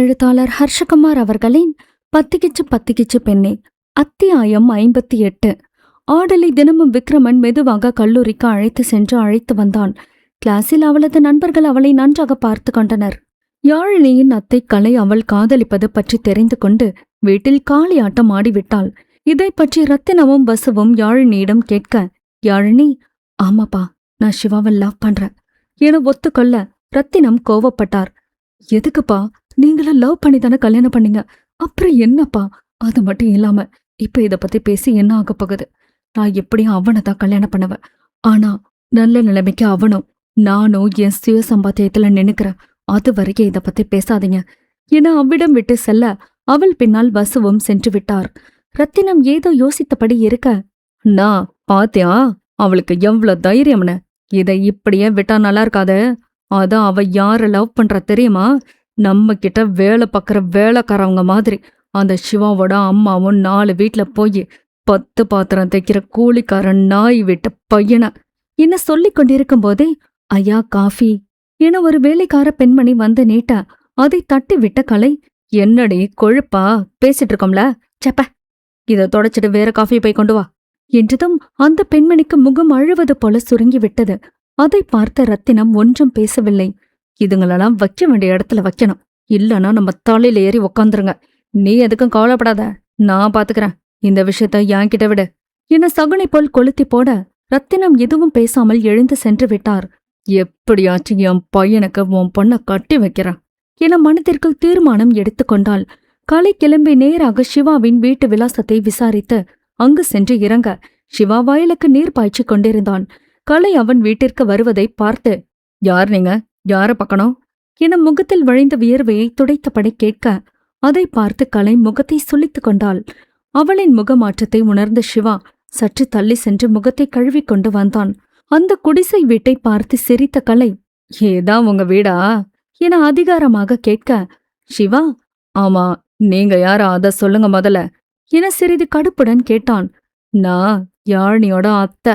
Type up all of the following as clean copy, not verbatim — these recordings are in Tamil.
எழுத்தாளர் ஹர்ஷகுமார் அவர்களின் பத்திக்கிச்சு பத்திக்கிச்சு பெண்ணே அத்தியாயம் 58. ஆடலை தினமும் விக்ரமன் மெதுவாக கல்லூரிக்கு அழைத்து வந்தான். கிளாஸில் அவளது நண்பர்கள் அவளை நன்றாக பார்த்து கொண்டனர். யாழினியின் அத்தை கலை அவள் காதலிப்பது பற்றி தெரிந்து கொண்டு வீட்டில் காளியாட்டம் ஆடிவிட்டாள். இதை பற்றி ரத்தினமும் வசுவும் யாழினியிடம் கேட்க, யாழினி, ஆமாப்பா, நான் சிவாவை லவ் பண்றேன் என ஒத்துக்கொள்ள ரத்தினம் கோவப்பட்டார். எதுக்குப்பா, நீங்களும் லவ் பண்ணி தானே கல்யாணம் பண்ணீங்க, அப்புறம் என்னப்பா? அது மட்டும் இல்லாம இப்ப இத பத்தி பேசி என்ன ஆக போகுது? நான் எப்படியும் அவனை தான் கல்யாணம் பண்ணுவேன். ஆனா நல்ல நிலைமைக்கு அவனும் நானும் என் சுய சம்பாத்தியத்துல நினைக்கிறேன். அது வரைக்கும் இத பத்தி பேசாதீங்க என அவ்விடம் விட்டு செல்ல அவள் பின்னால் வசுவும் சென்று விட்டார். ரத்தினம் ஏதோ யோசித்தபடி இருக்க, நான் பாத்தியா அவளுக்கு எவ்வளவு தைரியம்னு? இதை இப்படியே விட்டா நல்லா இருக்காது. அதான் அவ யார லவ் பண்ற தெரியுமா? நம்ம கிட்ட வேலை பார்க்குற வேலைக்காரவங்க மாதிரி. அந்த சிவாவோட அம்மாவும் 4 வீட்டுல போய் 10 பாத்திரம் தைக்கிற கூலிக்காரன் நாய் விட்ட பையன என்ன சொல்லிக் கொண்டிருக்கும் போதே, ஐயா காஃபி என ஒரு வேலைக்கார பெண்மணி வந்து நீட்ட அதை தட்டி விட்ட கலை, என்னடி கொழுப்பா பேசிட்டு இருக்கோம்ல, செப்ப இதை தொடச்சிட்டு வேற காஃபி போய் கொண்டு வா என்றதும் அந்த பெண்மணிக்கு முகம் அழுவது போல சுருங்கி விட்டது. அதை பார்த்த ரத்தினம் ஒன்றும் பேசவில்லை. இதுங்களெல்லாம் வைக்க வேண்டிய இடத்துல வைக்கணும், இல்லனா நம்ம தலையில ஏறி உக்காந்துருங்க. நீ எதுக்கும் கவலைப்படாத, நான் பாத்துக்கிறேன். இந்த விஷயத்த என்கிட்ட விடு என சகுனை போல் கொளுத்தி போட ரத்தினம் எதுவும் பேசாமல் எழுந்து சென்று விட்டார். எப்படியாச்சும் என் பையனுக்கு உன் பொண்ண கட்டி வைக்கிறேன் என மனத்திற்குள் தீர்மானம் எடுத்துக்கொண்டாள். கலை கிளம்பி நேராக சிவாவின் வீட்டு விலாசத்தை விசாரித்து அங்கு சென்று இறங்க சிவா வயலுக்கு நீர் பாய்ச்சி கொண்டிருந்தான். கலை அவன் வீட்டிற்கு வருவதை பார்த்து, யார் நீங்க, யார பார்க்கணும் என முகத்தில் வழிந்த வியர்வையை துடைத்தபடி கேட்க, அதை பார்த்து கலை முகத்தை சுளித்து கொண்டாள். அவளின் முகமாற்றத்தை உணர்ந்த சிவா சற்று தள்ளி சென்று முகத்தை கழுவிக்கொண்டு வந்தான். அந்த குடிசை வீட்டை பார்த்து சிரித்த கலை, ஏதான் உங்க வீடா என அதிகாரமாக கேட்க, சிவா, ஆமா, நீங்க யாரா அத சொல்லுங்க முதல்ல என சிறிது கடுப்புடன் கேட்டான். நான் யாழினியோட அத்தை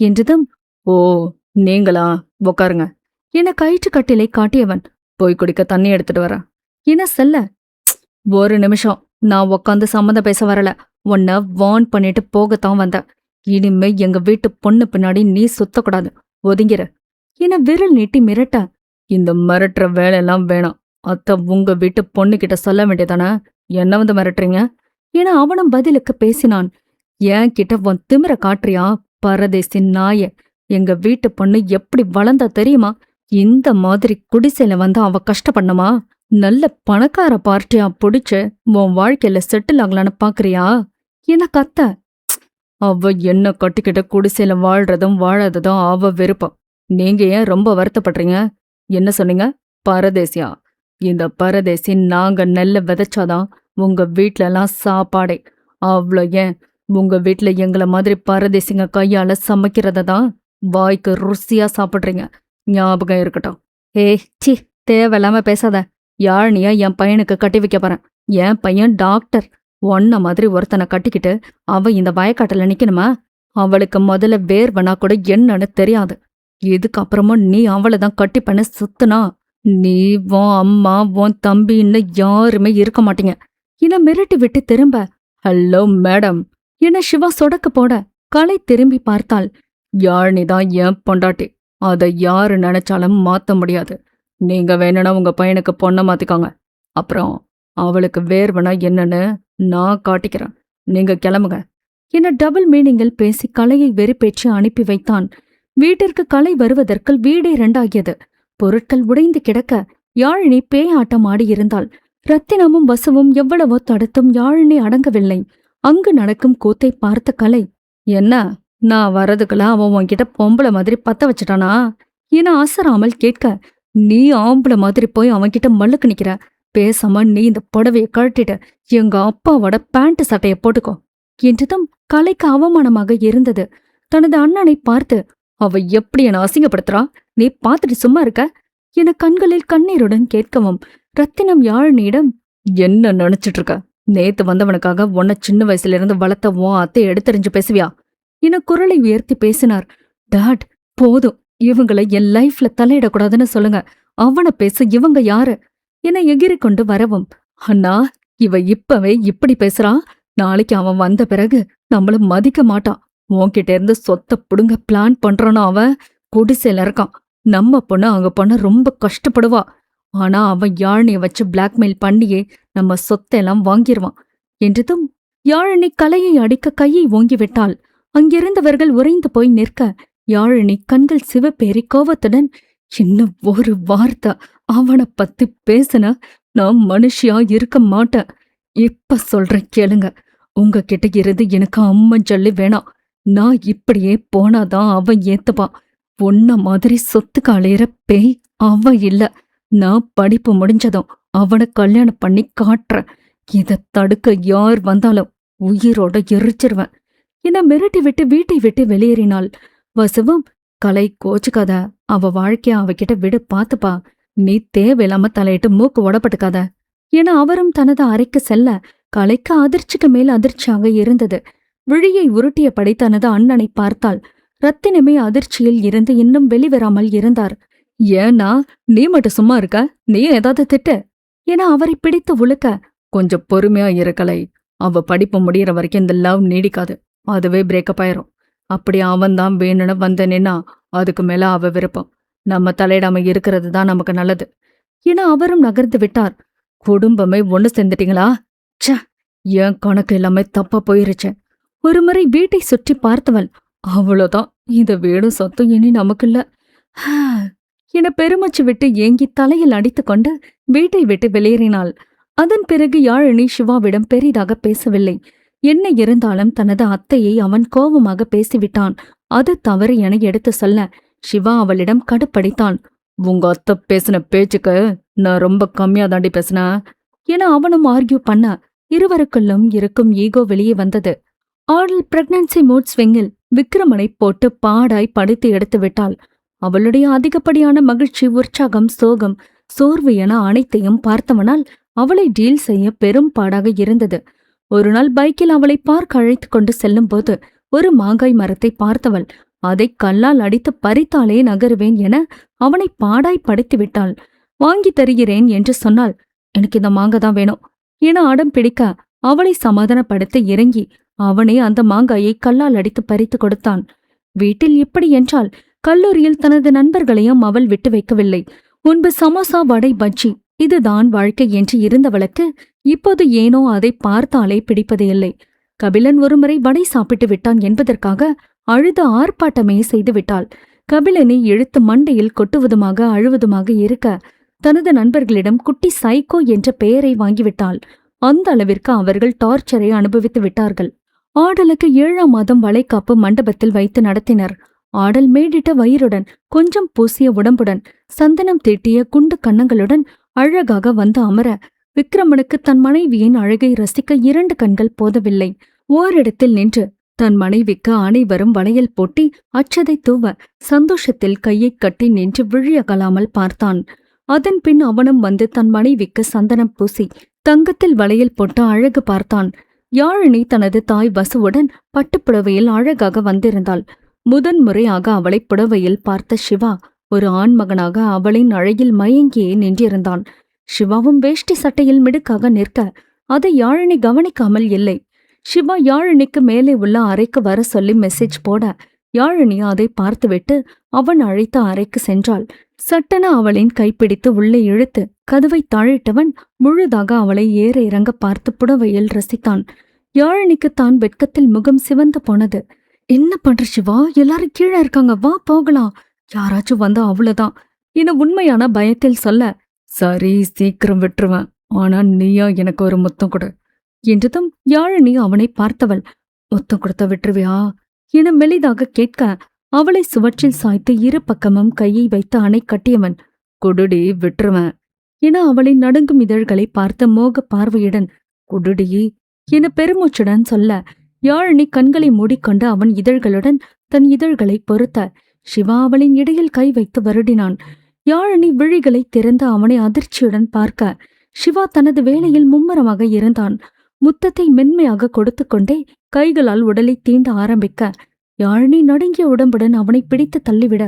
என்றதும், ஓ நீங்களா, உக்காருங்க என கயிற்று கட்டிலை காட்டியவன், போய் குடிக்க தண்ணி எடுத்துட்டு வர என சொல்ல, ஒரு நிமிஷம், நான் உக்காந்து சம்மந்தம் பேச வரல, உன்னை வார்ன் பண்ணிட்டு போகத்தான் வந்த. இனிமே எங்க வீட்டு பொண்ணு பின்னாடி நீ சுத்தக்கூடாது, ஒதுங்கிற என விரல் நீட்டி மிரட்ட, இந்த மிரட்டுற வேலையெல்லாம் வேணாம், அத்தை உங்க வீட்டு பொண்ணுகிட்ட சொல்ல வேண்டியதானே, என்ன வந்து மிரட்டுறீங்க என அவனும் பதிலுக்கு பேசினான். ஏன் கிட்ட உன் திமிர காட்டுறியா பரதேசி நாய? எங்க வீட்டு பொண்ணு எப்படி வளர்ந்தா தெரியுமா? இந்த மாதிரி குடிசையில வந்து அவ கஷ்டப்படணுமா? நல்ல பணக்கார பார்ட்டியா புடிச்சு உன் வாழ்க்கையில செட்டில் ஆகலான்னு பாக்குறியா என கத்த, அவ என்ன கட்டிக்கிட்ட குடிசையில வாழ்றதும் வாழாததும் அவ விருப்பம். நீங்க ஏன் ரொம்ப வருத்தப்படுறீங்க? என்ன சொன்னீங்க, பரதேசியா? இந்த பரதேசி நாங்க நெல்ல விதைச்சாதான் உங்க வீட்ல எல்லாம் சாப்பாடே. அவ்வளோ ஏன் உங்க வீட்ல எங்கள மாதிரி பரதேசிங்க கையால சமைக்கிறதான் வாய்க்கு ருசியா சாப்பிடுறீங்க, ஞாபகம் இருக்கட்டும். சி, தேவையில்லாம பேசாத. யாழ்னியா என் பையனுக்கு கட்டி வைக்க போறேன். என் பையன் டாக்டர். ஒன்ன மாதிரி ஒருத்தனை கட்டிக்கிட்டு அவ இந்த வயக்காட்டுல நிக்கணுமா? அவளுக்கு முதல்ல வேர்வனா கூட என்னன்னு தெரியாது. இதுக்கப்புறமும் நீ அவளைதான் கட்டி பண்ண சுத்துனா நீ, உன் அம்மா, உன் தம்பி இன்னும் யாருமே இருக்க மாட்டீங்க என மிரட்டி விட்டு திரும்ப, ஹலோ மேடம் என சிவா சொடக்கு போட கலை திரும்பி பார்த்தாள். யாழ்னிதான் என் பொண்டாட்டி, அதை யாரு நினைச்சாலும் மாத்த முடியாது. நீங்க வேணும்னா உங்க பையனுக்கு பொண்ணை மாத்திக்காங்க. அப்புறம் அவளுக்கு வேர்வனா என்னன்னு நான் காட்டிக்கிறேன். நீங்க கிளம்புங்க என டபுள் மீனிங்கில் பேசி கலையை வெறுப்பேற்றி அனுப்பி வைத்தான். வீட்டிற்கு கலை வருவதற்குள் வீடே 2 ஆகியது. பொருட்கள் உடைந்து கிடக்க யாழினி பேயாட்டம் ஆடியிருந்தாள். ரத்தினமும் வசுவும் எவ்வளவோ தடுத்தும் யாழினி அடங்கவில்லை. அங்கு நடக்கும் கூத்தை பார்த்த கலை, என்ன, நான் வரதுக்குள்ள அவன் உன்கிட்ட பொம்பளை மாதிரி பத்த வச்சுட்டானா என அசராமல் கேட்க, நீ ஆம்பளை மாதிரி போய் அவன்கிட்ட மல்லுக்கு நிக்கிற. பேசாம நீ இந்த புடவைய கழட்டிட்டு எங்க அப்பாவோட பேண்ட் சட்டைய போட்டுக்கோ என்றதும் கலைக்கு அவமானமாக இருந்தது. தனது அண்ணனை பார்த்து, அவ எப்படி என அசிங்கப்படுத்துறா, நீ பார்த்துட்டு சும்மா இருக்க என கண்களில் கண்ணீருடன் கேட்கவும் ரத்தினம் யாழினியிடம், என்ன நினைச்சிட்டு இருக்க? நேத்து வந்தவனுக்காக உன்னை சின்ன வயசுல இருந்து வளர்த்த உன் அத்தை எடுத்தறிஞ்சு பேசுவியா என குரலை உயர்த்தி பேசினார். டாட், போதும், இவங்களை என் லைஃப்ல தலையிடக்கூடாதுன்னு சொல்லுங்க. அவனை பேச இவங்க யாரு? என எகிறிக் கொண்டு வரவும், அண்ணா, இவ இப்பவே இப்படி பேசுறா, நாளைக்கு அவன் வந்த பிறகு நம்மள மதிக்க மாட்டான். உன்கிட்ட இருந்து சொத்த புடுங்க பிளான் பண்றானா அவன்? குடிசையில இருக்கான். நம்ம பொண்ணு அங்க பொண்ணு ரொம்ப கஷ்டப்படுவா. ஆனா அவன் யாழினிய வச்சு பிளாக்மெயில் பண்ணியே நம்ம சொத்தெல்லாம் வாங்கிருவான் என்றதும் யாழினி கலையை அடிக்க கையை ஓங்கிவிட்டாள். அங்கிருந்தவர்கள் உறைந்து போய் நிற்க யாழினி கண்கள் சிவப்பேறி கோவத்துடன், இன்னும் ஒரு வார்த்தை அவனை பத்தி பேசுன நான் மனுஷியா இருக்க மாட்டேன். இப்ப சொல்றேன் கேளுங்க. உங்ககிட்ட இருந்து எனக்கு அம்மஞ்சொல்லி வேணாம். நான் இப்படியே போனாதான் அவன் ஏத்துப்பான். உன்ன மாதிரி சொத்துக்கு அலையிற பேய் அவன் இல்ல. நான் படிப்பு முடிஞ்சதும் அவனை கல்யாணம் பண்ணி காட்டுறேன். இத தடுக்க யார் வந்தாலும் உயிரோட எரிச்சிருவேன் என மிரட்டி விட்டு வீட்டை விட்டு வெளியேறினாள். வசுவும், கலை கோச்சுக்காத, அவ வாழ்க்கைய அவகிட்ட விடு, பாத்துப்பா, நீ தேவையில்லாம தலையிட்டு மூக்கு உடப்பட்டுக்காத என அவரும் தனது அறைக்கு செல்ல கலைக்கு அதிர்ச்சிக்கு மேல் அதிர்ச்சியாக இருந்தது. விழியை உருட்டியபடி தனது அண்ணனை பார்த்தாள். ரத்தினமே அதிர்ச்சியில் இருந்து இன்னும் வெளிவராமல் இருந்தார். ஏன்னா நீ மட்டும் சும்மா இருக்க? நீ ஏதாவது திட்டு என அவரை பிடித்து உழுக்க, கொஞ்சம் பொறுமையா இருக்கலை. அவ படிப்பு முடியற வரைக்கும் இந்த லவ் நீடிக்காது. அதுவே பிரேக்கப் ஆயிரும். அப்படி அவன்தான் வேணும்னு வந்தனேன்னா அதுக்கு மேல அவ விருப்பம். நம்ம தலையிடாம இருக்கிறது தான் நமக்கு நல்லது என அவரும் நகர்ந்து விட்டார். குடும்பமே ஒண்ணு சேர்ந்துட்டீங்களா? ச்ச, என் கணக்கு எல்லாமே தப்பா போயிருச்சு. ஒருமுறை வீட்டை சுற்றி பார்த்தவள், அவ்வளோதான், இந்த வீடும் சொத்தும் இனி நமக்குல்ல என பெருமூச்சு விட்டு ஏங்கி தலையில் அடித்துக்கொண்டு வீட்டை விட்டு வெளியேறினாள். அதன் பிறகு யாழினி சிவாவிடம் பெரிதாக பேசவில்லை. என்ன இருந்தாலும் தனது அத்தையை அவன் கோபமாக பேசிவிட்டான். அது தவறு என எடுத்து சொல்ல சிவா அவளிடம் கடுப்படித்தான். உங்க அத்தை பேசின பேச்சுக்கு நான் ரொம்ப கம்மியா தாண்டி பேசினேன் என அவனும் ஆர்கியூ பண்ண இருவருக்குள்ளும் இருக்கும் ஈகோ வெளியே வந்தது. ஆடல் பிரெக்னன்சி மூட் ஸ்விங்கில் விக்ரமனை போட்டு பாடாய் படித்து எடுத்து விட்டாள். அவளுடைய அதிகப்படியான மகிழ்ச்சி, உற்சாகம், சோகம், சோர்வு என அனைத்தையும் பார்த்தவனால் அவளை டீல் செய்ய பெரும் பாடாக இருந்தது. ஒரு நாள் பைக்கில் அவளை பார்க்க அழைத்து கொண்டு செல்லும் போது ஒரு மாங்காய் மரத்தை பார்த்தவள் அதை கல்லால் அடித்து பறித்தாலே நகருவேன் என அவனை பாடாய் படைத்து விட்டாள். வாங்கி தருகிறேன் என்று சொன்னால், எனக்கு இந்த மாங்காய் வேணும் என அடம் பிடிக்க அவளை சமாதானப்படுத்த இறங்கி அவனே அந்த மாங்காயை கல்லால் அடித்து பறித்து கொடுத்தான். வீட்டில் இப்படி என்றால் கல்லூரியில் தனது நண்பர்களையும் அவள் விட்டு வைக்கவில்லை. முன்பு சமோசா, வடை, பஜ்ஜி இதுதான் வாழ்க்கை என்று இருந்தவளுக்கு இப்போது ஏனோ அதை பார்த்தாலே பிடிப்பதே இல்லை. கபிலன் ஒருமுறை வடை சாப்பிட்டு விட்டான் என்பதற்காக அழுது ஆர்ப்பாட்டமே செய்து விட்டாள். கபிலனை இழுத்து மண்டையில் கொட்டுவதுமாக அழுவதுமாக இருக்க தனது நண்பர்களிடம் குட்டி சைக்கோ என்ற பெயரை வாங்கிவிட்டாள். அந்த அளவிற்கு அவர்கள் டார்ச்சரை அனுபவித்து விட்டார்கள். ஆடலுக்கு 7ஆம் மாதம் வளைகாப்பு மண்டபத்தில் வைத்து நடத்தினர். ஆடல் மேடிட்ட வயிறுடன், கொஞ்சம் பூசிய உடம்புடன், சந்தனம் தீட்டிய குண்டு கன்னங்களுடன் அழகாக வந்து அமர விக்ரமனுக்கு தன் மனைவியின் அழகை ரசிக்க 2 கண்கள் போதவில்லை. ஓரிடத்தில் நின்று தன் மனைவிக்கு அனைவரும் வளையல் போட்டி அச்சதை தூவ சந்தோஷத்தில் கையைக் கட்டி நின்று விழியகலாமல் பார்த்தான். அதன் பின் அவனும் வந்து தன் மனைவிக்கு சந்தனம் பூசி தங்கத்தில் வளையல் போட்டு அழகு பார்த்தான். யாழினி தனது தாய் வசுவுடன் பட்டுப்புடவையில் அழகாக வந்திருந்தாள். முதன்முறையாக அவளை புடவையில் பார்த்த சிவா ஒரு ஆண்மகனாக அவளின் அழகில் மயங்கியே நின்றிருந்தான். சிவாவும் வேஷ்டி சட்டையில் மிடுக்காக நிற்க அதை யாழினி கவனிக்காமல் இல்லை. சிவா யாழினிக்கு மேலே உள்ள அறைக்கு வர சொல்லி மெசேஜ் போட யாழினி அதை பார்த்துவிட்டு அவன் அழைத்த அறைக்கு சென்றாள். சட்டென அவளின் கைப்பிடித்து உள்ளே இழுத்து கதவை தாழிட்டவன் முழுதாக அவளை ஏற இறங்க பார்த்து புடவையில் ரசித்தான். யாழினிக்கு தான் வெட்கத்தில் முகம் சிவந்து போனது. என்ன பண்ற சிவா, எல்லாரும் கீழே இருக்காங்க, வா போகலாம், யாராச்சும் வந்தா அவ்வளவுதான் என உண்மையான பயத்தில் சொல்ல, சரி சீக்கிரம் விட்டுருவேன், ஆனா நீயா எனக்கு ஒரு முத்தம் கொடு என்றதும் யாழினி அவனை பார்த்தவள், முத்தம் கொடுத்த விட்டுருவியா என மெலிதாக கேட்க அவளை சுவற்றில் சாய்த்து இரு பக்கமும் கையை வைத்து அணை கட்டியவன், குடுடி விட்டுருவேன் என அவளின் நடுங்கும் இதழ்களை பார்த்த மோக பார்வையுடன் குடுடி என பெருமூச்சுடன் சொல்ல யாழினி கண்களை மூடிக்கொண்டு அவன் இதழ்களுடன் தன் இதழ்களை பொருத்த சிவா அவளின் இடையில் கை வைத்து வருடினான். யாழினி விழிகளை திறந்து அவனை அதிர்ச்சியுடன் பார்க்க சிவா தனது வேலையில் மும்முரமாக இருந்தான். முத்தத்தை மென்மையாக கொடுத்து கொண்டே கைகளால் உடலை தீண்ட ஆரம்பிக்க யாழினி நடுங்கிய உடம்புடன் அவனை பிடித்து தள்ளிவிட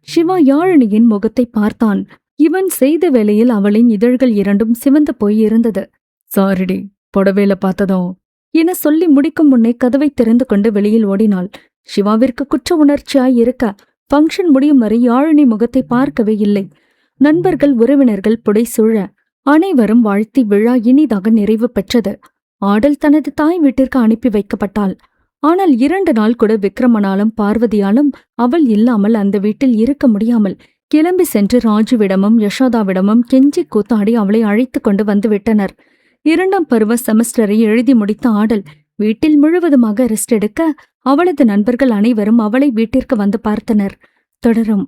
சிவா யாழினியின் முகத்தை பார்த்தான். இவன் செய்த வேளையில் அவளின் இதழ்கள் இரண்டும் சிவந்து போய் இருந்தது. சாரிடி, புடவையில பார்த்ததும் என சொல்லி முடிக்கும் முன்னே கதவை திறந்து கொண்டு வெளியில் ஓடினாள். சிவாவிற்கு குற்ற உணர்ச்சியாய் இருக்க ஃபங்க்ஷன் முடியும் வரை யாழினி முகத்தை பார்க்கவே இல்லை. நண்பர்கள் உறவினர்கள் புடைசூழ அனைவரும் வாழ்த்தி விழா இனிதாக நிறைவு பெற்றது. ஆடல் தனது தாய் வீட்டிற்கு அனுப்பி வைக்கப்பட்டாள். ஆனால் 2 நாள் கூட விக்ரமனாலும் பார்வதியாலும் அவள் இல்லாமல் அந்த வீட்டில் இருக்க முடியாமல் கிளம்பி சென்று ராஜுவிடமும் யசோதாவிடமும் கெஞ்சி கூத்தாடி அவளை அழைத்து கொண்டு வந்துவிட்டனர். 2ஆம் பருவ செமஸ்டரை எழுதி முடித்த ஆடல் வீட்டில் முழுவதுமாக ரெஸ்ட் எடுக்க அவளது நண்பர்கள் அனைவரும் அவளை வீட்டிற்கு வந்து பார்த்தனர். தொடரும்.